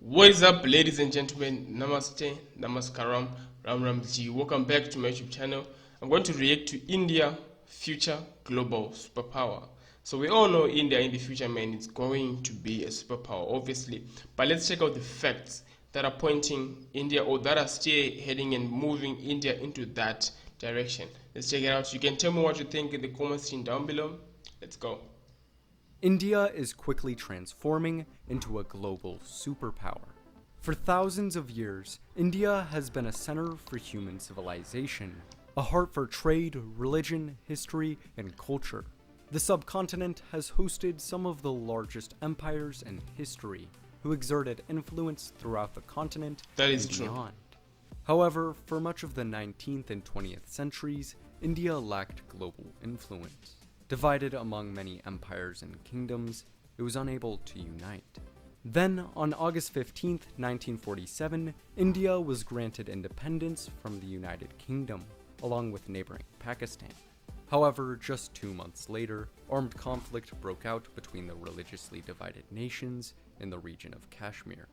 What is up, ladies and gentlemen? Namaste, Namaskaram, Ram Ramji. Welcome back to my YouTube channel. I'm going to react to India, future global superpower. So we all know India in the future, man, it's going to be a superpower, obviously. But let's check out the facts that are pointing India, or that are still heading and moving India into that direction. Let's check it out. You can tell me what you think in the comment section down below. Let's go. India is quickly transforming into a global superpower. For thousands of years, India has been a center for human civilization, a heart for trade, religion, history, and culture. The subcontinent has hosted some of the largest empires in history, who exerted influence throughout the continent and beyond. However, for much of the 19th and 20th centuries, India lacked global influence. Divided among many empires and kingdoms, it was unable to unite. Then, on August 15, 1947, India was granted independence from the United Kingdom, along with neighboring Pakistan. However, just 2 months later, armed conflict broke out between the religiously divided nations in the region of Kashmir.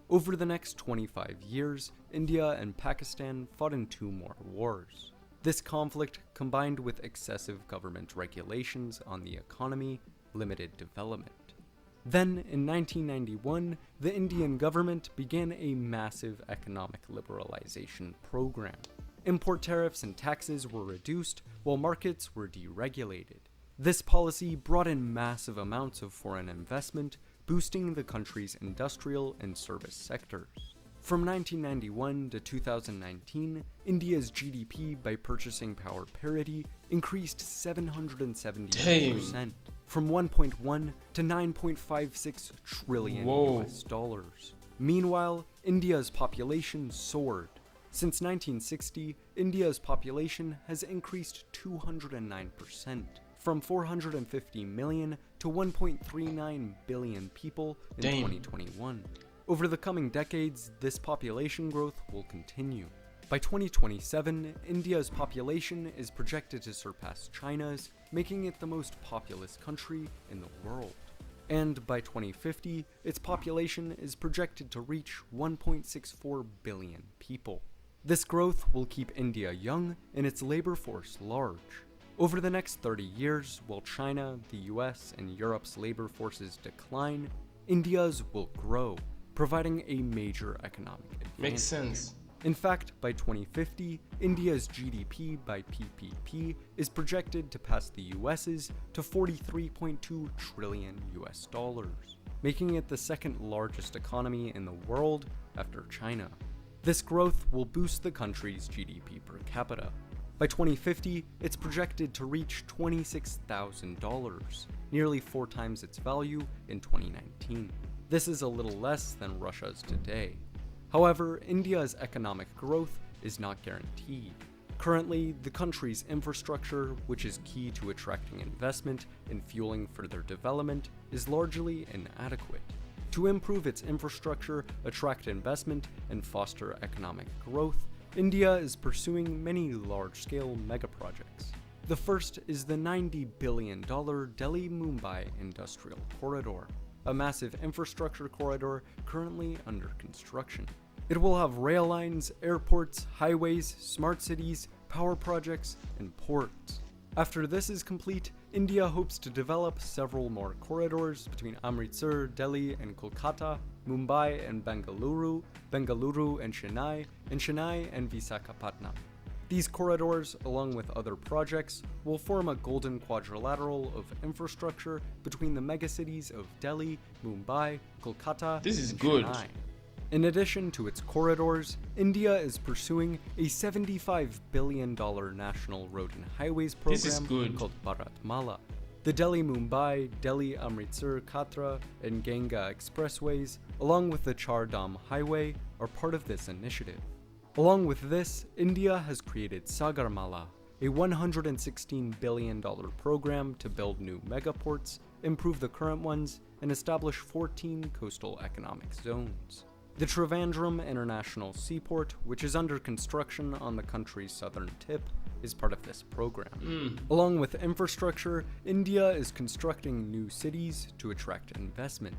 Over the next 25 years, India and Pakistan fought in 2 more wars. This conflict, combined with excessive government regulations on the economy, limited development. Then, in 1991, the Indian government began a massive economic liberalization program. Import tariffs and taxes were reduced, while markets were deregulated. This policy brought in massive amounts of foreign investment, boosting the country's industrial and service sectors. From 1991 to 2019, India's GDP by purchasing power parity increased 770%, from 1.1 to 9.56 trillion US dollars. Meanwhile, India's population soared. Since 1960, India's population has increased 209%, from 450 million to 1.39 billion people in 2021. Over the coming decades, this population growth will continue. By 2027, India's population is projected to surpass China's, making it the most populous country in the world. And by 2050, its population is projected to reach 1.64 billion people. This growth will keep India young and its labor force large. Over the next 30 years, while China, the US, and Europe's labor forces decline, India's will grow, providing a major economic advantage. Makes sense. In fact, by 2050, India's GDP by PPP is projected to pass the US's to 43.2 trillion US dollars, making it the second largest economy in the world after China. This growth will boost the country's GDP per capita. By 2050, it's projected to reach $26,000, nearly 4 times its value in 2019. This is a little less than Russia's today. However, India's economic growth is not guaranteed. Currently, the country's infrastructure, which is key to attracting investment and fueling further development, is largely inadequate. To improve its infrastructure, attract investment, and foster economic growth, India is pursuing many large-scale megaprojects. The first is the $90 billion Delhi-Mumbai Industrial Corridor, a massive infrastructure corridor currently under construction. It will have rail lines, airports, highways, smart cities, power projects, and ports. After this is complete, India hopes to develop several more corridors between Amritsar, Delhi, and Kolkata, Mumbai and Bengaluru, Bengaluru and Chennai and Visakhapatnam. These corridors, along with other projects, will form a golden quadrilateral of infrastructure between the megacities of Delhi, Mumbai, Kolkata, and Chennai. In addition to its corridors, India is pursuing a $75 billion national road and highways program called Bharatmala. The Delhi-Mumbai, Delhi-Amritsar, Katra, and Ganga expressways, along with the Char Dham Highway, are part of this initiative. Along with this, India has created Sagarmala, a $116 billion program to build new megaports, improve the current ones, and establish 14 coastal economic zones. The Trivandrum International Seaport, which is under construction on the country's southern tip, is part of this program. Along with infrastructure, India is constructing new cities to attract investment.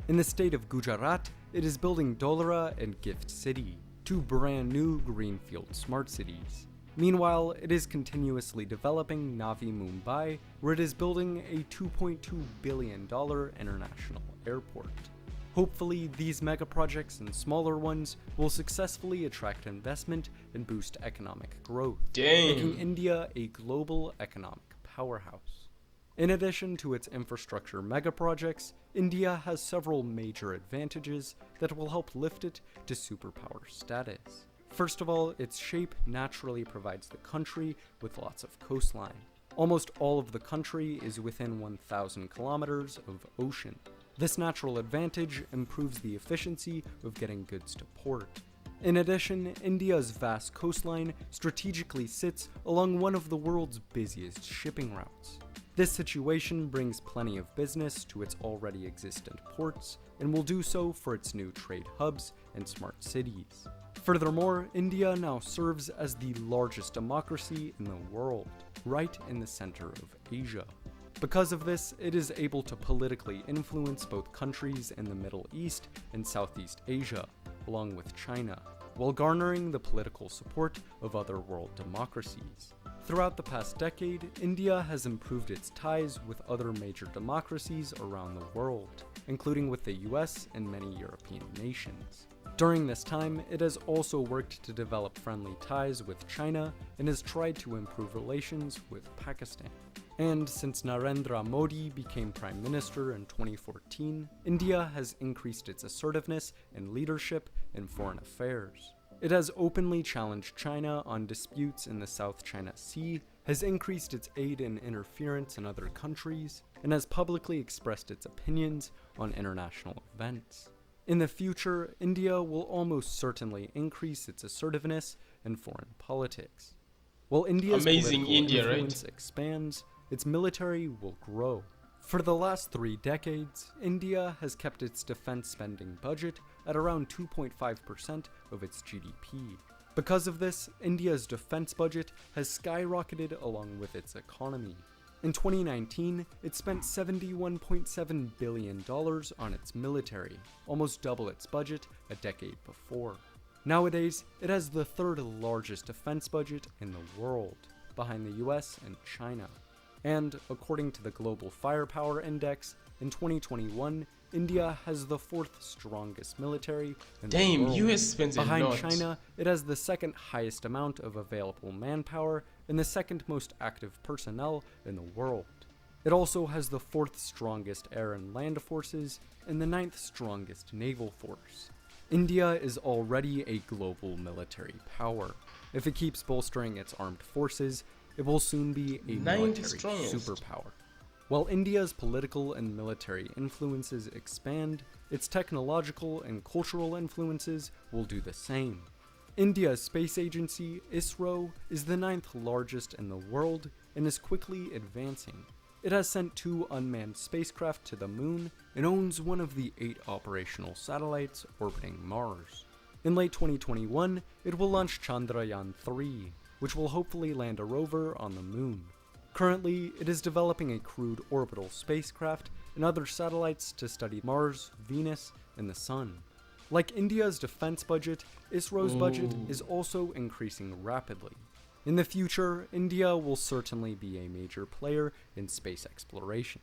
In the state of Gujarat, it is building Dholera and Gift City, two brand new greenfield smart cities. Meanwhile, it is continuously developing Navi Mumbai, where it is building a $2.2 billion international airport. Hopefully, these mega projects and smaller ones will successfully attract investment and boost economic growth, making India a global economic powerhouse. In addition to its infrastructure megaprojects, India has several major advantages that will help lift it to superpower status. First of all, its shape naturally provides the country with lots of coastline. Almost all of the country is within 1,000 kilometers of ocean. This natural advantage improves the efficiency of getting goods to port. In addition, India's vast coastline strategically sits along one of the world's busiest shipping routes. This situation brings plenty of business to its already existent ports, and will do so for its new trade hubs and smart cities. Furthermore, India now serves as the largest democracy in the world, right in the center of Asia. Because of this, it is able to politically influence both countries in the Middle East and Southeast Asia, along with China, while garnering the political support of other world democracies. Throughout the past decade, India has improved its ties with other major democracies around the world, including with the US and many European nations. During this time, it has also worked to develop friendly ties with China and has tried to improve relations with Pakistan. And since Narendra Modi became Prime Minister in 2014, India has increased its assertiveness and leadership in foreign affairs. It has openly challenged China on disputes in the South China Sea, has increased its aid and interference in other countries, and has publicly expressed its opinions on international events. In the future, India will almost certainly increase its assertiveness in foreign politics. While India's political influence expands, its military will grow. For the last 3 decades, India has kept its defense spending budget at around 2.5% of its GDP. Because of this, India's defense budget has skyrocketed along with its economy. In 2019, it spent $71.7 billion on its military, almost double its budget a decade before. Nowadays, it has the 3rd largest defense budget in the world, behind the US and China. And according to the Global Firepower Index, in 2021, India has the 4th strongest military in the world. US spends a lot. Behind China, it has the 2nd highest amount of available manpower and the 2nd most active personnel in the world. It also has the 4th strongest air and land forces and the 9th strongest naval force. India is already a global military power. If it keeps bolstering its armed forces, it will soon be a military superpower. While India's political and military influences expand, its technological and cultural influences will do the same. India's space agency, ISRO, is the 9th largest in the world and is quickly advancing. It has sent 2 unmanned spacecraft to the moon and owns one of the 8 operational satellites orbiting Mars. In late 2021, it will launch Chandrayaan-3, which will hopefully land a rover on the moon. Currently, it is developing a crewed orbital spacecraft and other satellites to study Mars, Venus, and the Sun. Like India's defense budget, ISRO's budget is also increasing rapidly. In the future, India will certainly be a major player in space exploration.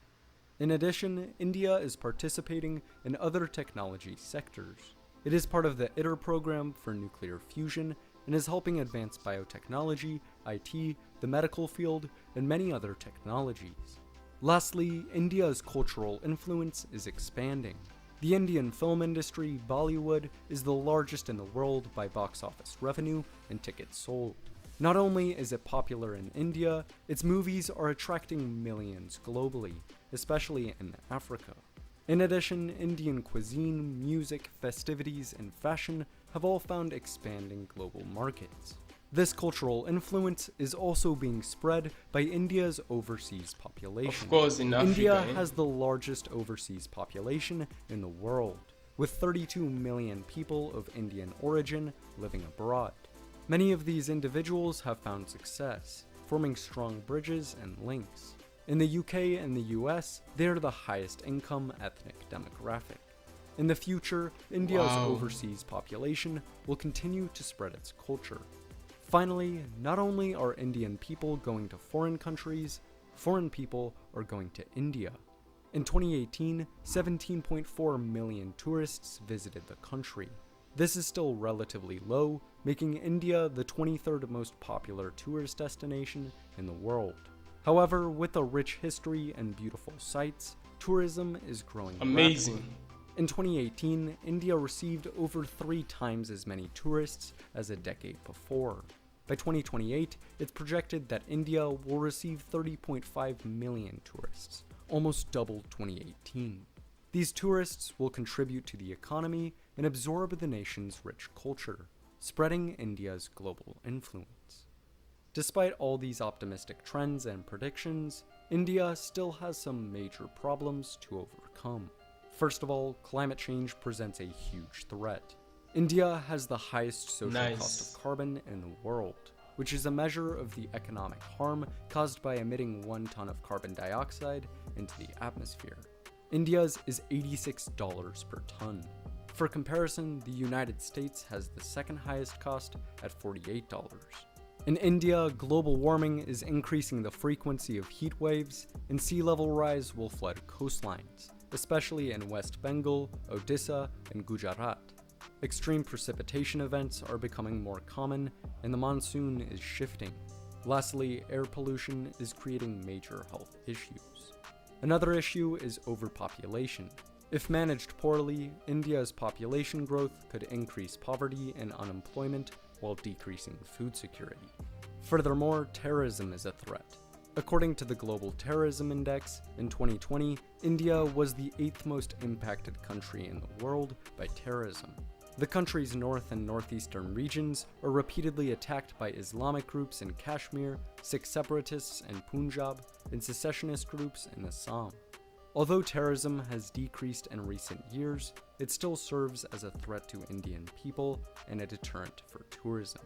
In addition, India is participating in other technology sectors. It is part of the ITER program for nuclear fusion and is helping advance biotechnology, IT, the medical field, and many other technologies. Lastly, India's cultural influence is expanding. The Indian film industry, Bollywood, is the largest in the world by box office revenue and tickets sold. Not only is it popular in India, its movies are attracting millions globally, especially in Africa. In addition, Indian cuisine, music, festivities, and fashion have all found expanding global markets. This cultural influence is also being spread by India's overseas population. Of course, in Africa, India has the largest overseas population in the world, with 32 million people of Indian origin living abroad. Many of these individuals have found success, forming strong bridges and links. In the UK and the US, they are the highest income ethnic demographic. In the future, India's Wow. overseas population will continue to spread its culture. Finally, not only are Indian people going to foreign countries, foreign people are going to India. In 2018, 17.4 million tourists visited the country. This is still relatively low, making India the 23rd most popular tourist destination in the world. However, with a rich history and beautiful sights, tourism is growing Amazing. rapidly. In 2018, India received over 3 times as many tourists as a decade before. By 2028, it's projected that India will receive 30.5 million tourists, almost double 2018. These tourists will contribute to the economy and absorb the nation's rich culture, spreading India's global influence. Despite all these optimistic trends and predictions, India still has some major problems to overcome. First of all, climate change presents a huge threat. India has the highest social cost of carbon in the world, which is a measure of the economic harm caused by emitting 1 ton of carbon dioxide into the atmosphere. India's is $86 per ton. For comparison, the United States has the second highest cost at $48. In India, global warming is increasing the frequency of heat waves, and sea level rise will flood coastlines, especially in West Bengal, Odisha, and Gujarat. Extreme precipitation events are becoming more common, and the monsoon is shifting. Lastly, air pollution is creating major health issues. Another issue is overpopulation. If managed poorly, India's population growth could increase poverty and unemployment while decreasing food security. Furthermore, terrorism is a threat. According to the Global Terrorism Index, in 2020, India was the 8th most impacted country in the world by terrorism. The country's north and northeastern regions are repeatedly attacked by Islamic groups in Kashmir, Sikh separatists in Punjab, and secessionist groups in Assam. Although terrorism has decreased in recent years, it still serves as a threat to Indian people and a deterrent for tourism.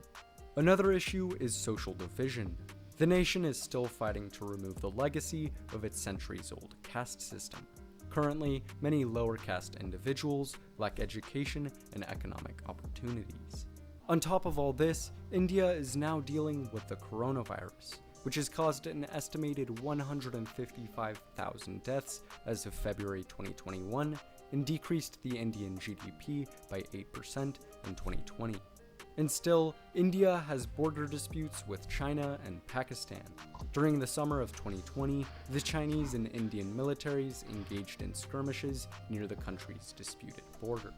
Another issue is social division. The nation is still fighting to remove the legacy of its centuries-old caste system. Currently, many lower caste individuals lack education and economic opportunities. On top of all this, India is now dealing with the coronavirus, which has caused an estimated 155,000 deaths as of February 2021 and decreased the Indian GDP by 8% in 2020. And still, India has border disputes with China and Pakistan. During the summer of 2020, the Chinese and Indian militaries engaged in skirmishes near the country's disputed border.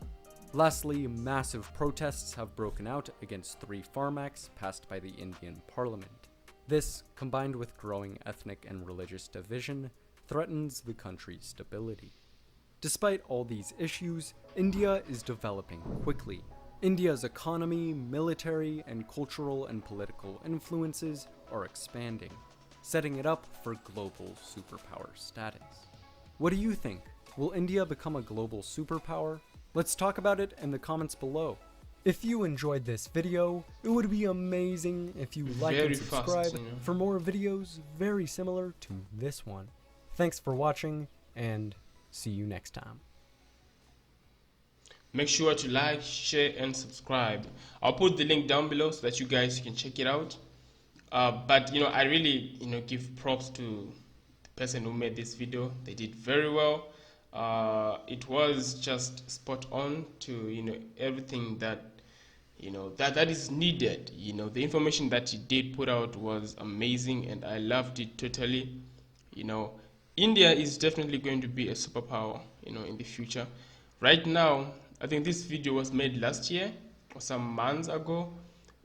Lastly, massive protests have broken out against 3 Farm Acts passed by the Indian Parliament. This, combined with growing ethnic and religious division, threatens the country's stability. Despite all these issues, India is developing quickly. India's economy, military, and cultural and political influences are expanding, setting it up for global superpower status. What do you think? Will India become a global superpower? Let's talk about it in the comments below. If you enjoyed this video, it would be amazing if you like and subscribe for more videos very similar to this one. Thanks for watching, and see you next time. Make sure to like, share, and subscribe. I'll put the link down below so that you guys can check it out. But I really give props to the person who made this video. They did very well. It was just spot on to everything that that is needed. The information that he did put out was amazing, and I loved it totally. India is definitely going to be a superpower in the future. Right now, I think this video was made last year or some months ago.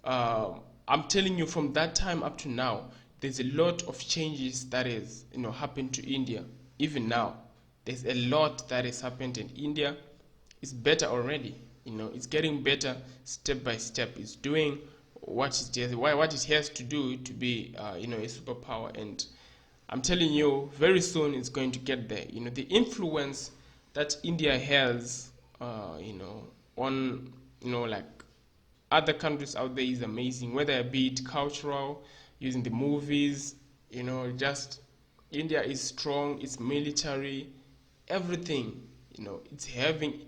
I'm telling you, from that time up to now, there's a lot of changes that has happened to India. Even now, there's a lot that has happened in India. It's better already. It's getting better step by step. It's doing what it has to do to be a superpower, and I'm telling you, very soon it's going to get there. The influence that India has on like other countries out there is amazing, whether it be it cultural, using the movies, just India is strong, it's military, everything,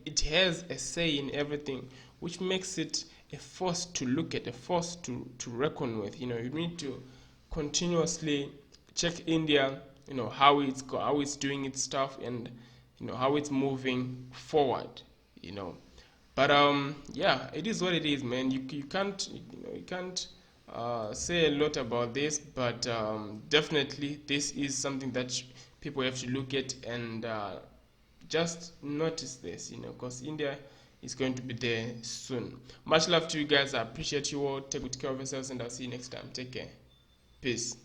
it has a say in everything, which makes it a force to look at, a force to reckon with. You need to continuously check India, how it's doing its stuff, and how it's moving forward. you know but yeah, it is what it is, man. You can't you can't say a lot about this, but definitely this is something that people have to look at, and just notice this, because India is going to be there soon. Much love to you guys. I appreciate you all. Take good care of yourselves, and I'll see you next time. Take care. Peace.